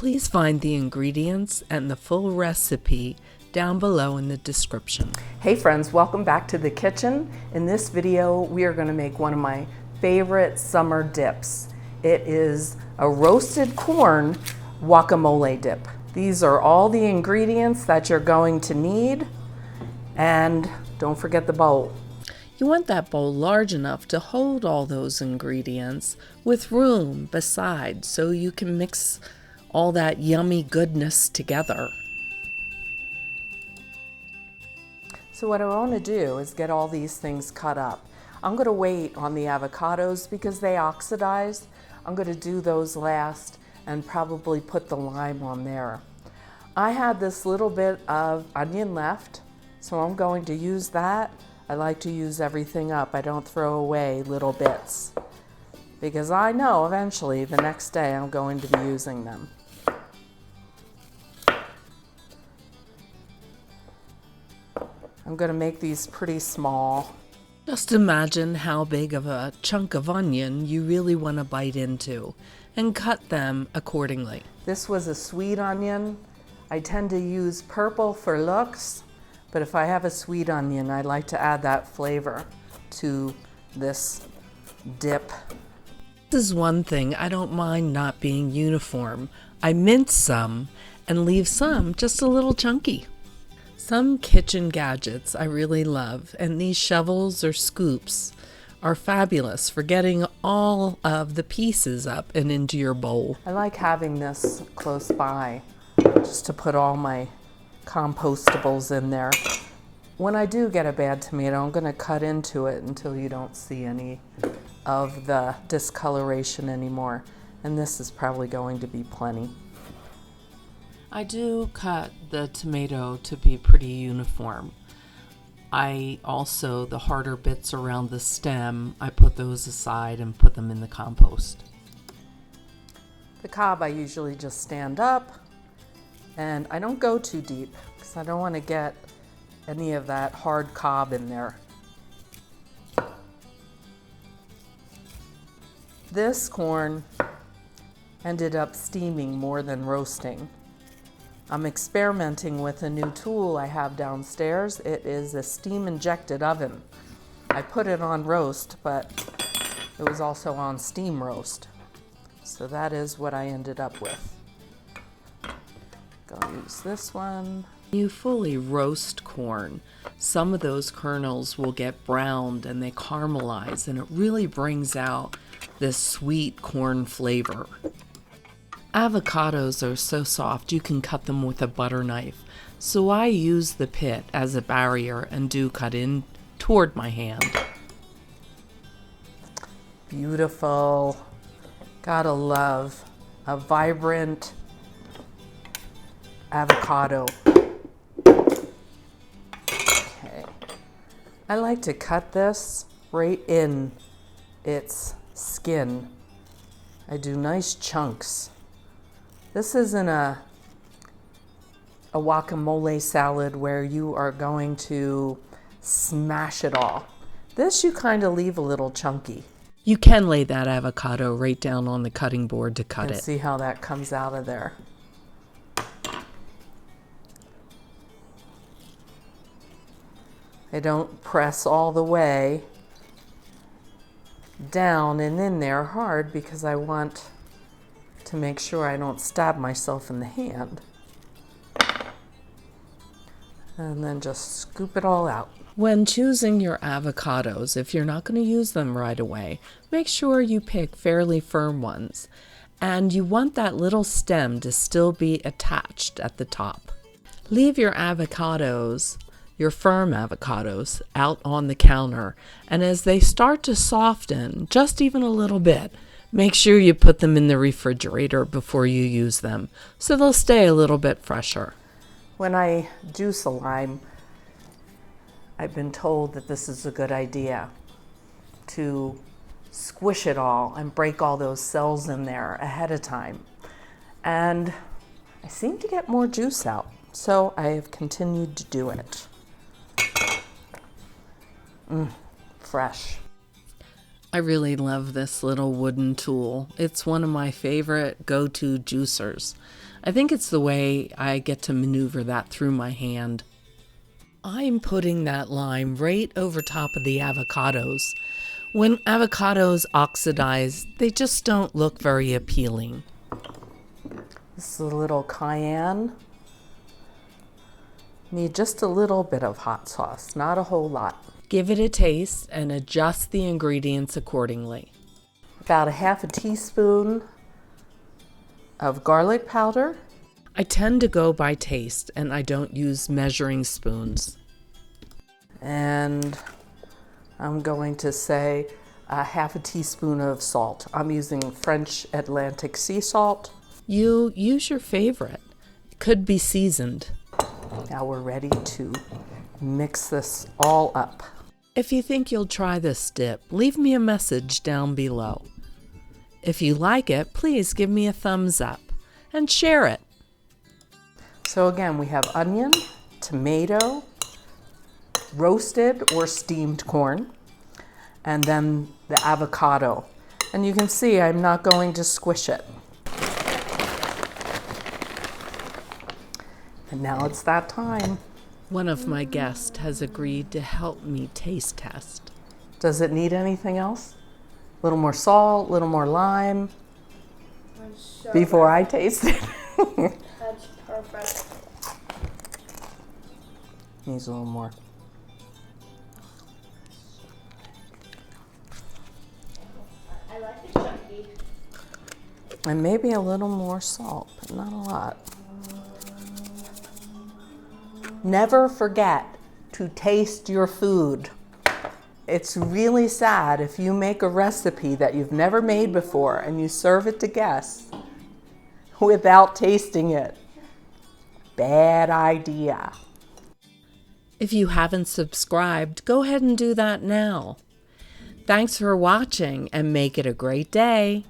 Please find the ingredients and the full recipe down below in the description. Hey friends, welcome back to the kitchen. In this video, we are going to make one of my favorite summer dips. It is a roasted corn guacamole dip. These are all the ingredients that you're going to need, and don't forget the bowl. You want that bowl large enough to hold all those ingredients with room beside so you can mix all that yummy goodness together. So what I want to do is get all these things cut up. I'm going to wait on the avocados because they oxidize. I'm going to do those last and probably put the lime on there. I had this little bit of onion left, so I'm going to use that. I like to use everything up. I don't throw away little bits because I know eventually the next day I'm going to be using them. I'm going to make these pretty small. Just imagine how big of a chunk of onion you really want to bite into and cut them accordingly. This was a sweet onion. I tend to use purple for looks, but if I have a sweet onion, I like to add that flavor to this dip. This is one thing I don't mind not being uniform. I mince some and leave some just a little chunky. Some kitchen gadgets I really love, and these shovels or scoops are fabulous for getting all of the pieces up and into your bowl. I like having this close by just to put all my compostables in there. When I do get a bad tomato, I'm going to cut into it until you don't see any of the discoloration anymore, and this is probably going to be plenty. I do cut the tomato to be pretty uniform. I also, the harder bits around the stem, I put those aside and put them in the compost. The cob I usually just stand up, and I don't go too deep because I don't want to get any of that hard cob in there. This corn ended up steaming more than roasting. I'm experimenting with a new tool I have downstairs. It is a steam-injected oven. I put it on roast, but it was also on steam roast. So that is what I ended up with. Gonna use this one. You fully roast corn. Some of those kernels will get browned and they caramelize, and it really brings out this sweet corn flavor. Avocados are so soft you can cut them with a butter knife, so I use the pit as a barrier and do cut in toward my hand. Beautiful. Gotta love a vibrant avocado. Okay. I like to cut this right in its skin. I do nice chunks. This isn't a guacamole salad where you are going to smash it all. This you kind of leave a little chunky. You can lay that avocado right down on the cutting board to cut And it. see how that comes out of there. I don't press all the way down and in there hard because I want to make sure I don't stab myself in the hand. And then just scoop it all out. When choosing your avocados, if you're not going to use them right away, make sure you pick fairly firm ones. And you want that little stem to still be attached at the top. Leave your avocados, your firm avocados, out on the counter. And as they start to soften, just even a little bit, make sure you put them in the refrigerator before you use them, so they'll stay a little bit fresher. When I juice a lime, I've been told that this is a good idea to squish it all and break all those cells in there ahead of time. And I seem to get more juice out, so I have continued to do it. Fresh. I really love this little wooden tool. It's one of my favorite go-to juicers. I think it's the way I get to maneuver that through my hand. I'm putting that lime right over top of the avocados. When avocados oxidize, they just don't look very appealing. This is a little cayenne. Need just a little bit of hot sauce, not a whole lot. Give it a taste and adjust the ingredients accordingly. About a half a teaspoon of garlic powder. I tend to go by taste and I don't use measuring spoons. And I'm going to say a half a teaspoon of salt. I'm using French Atlantic sea salt. You use your favorite. It could be seasoned. Now we're ready to mix this all up. If you think you'll try this dip, leave me a message down below. If you like it, please give me a thumbs up and share it. So again, we have onion, tomato, roasted or steamed corn, and then the avocado. And you can see I'm not going to squish it. And now it's that time. One of my guests has agreed to help me taste test. Does it need anything else? A little more salt, a little more lime before I taste it. That's perfect. Needs a little more. I like the chunky. And maybe a little more salt, but not a lot. Never forget to taste your food. It's really sad if you make a recipe that you've never made before and you serve it to guests without tasting it. Bad idea. If you haven't subscribed, go ahead and do that now. Thanks for watching and make it a great day.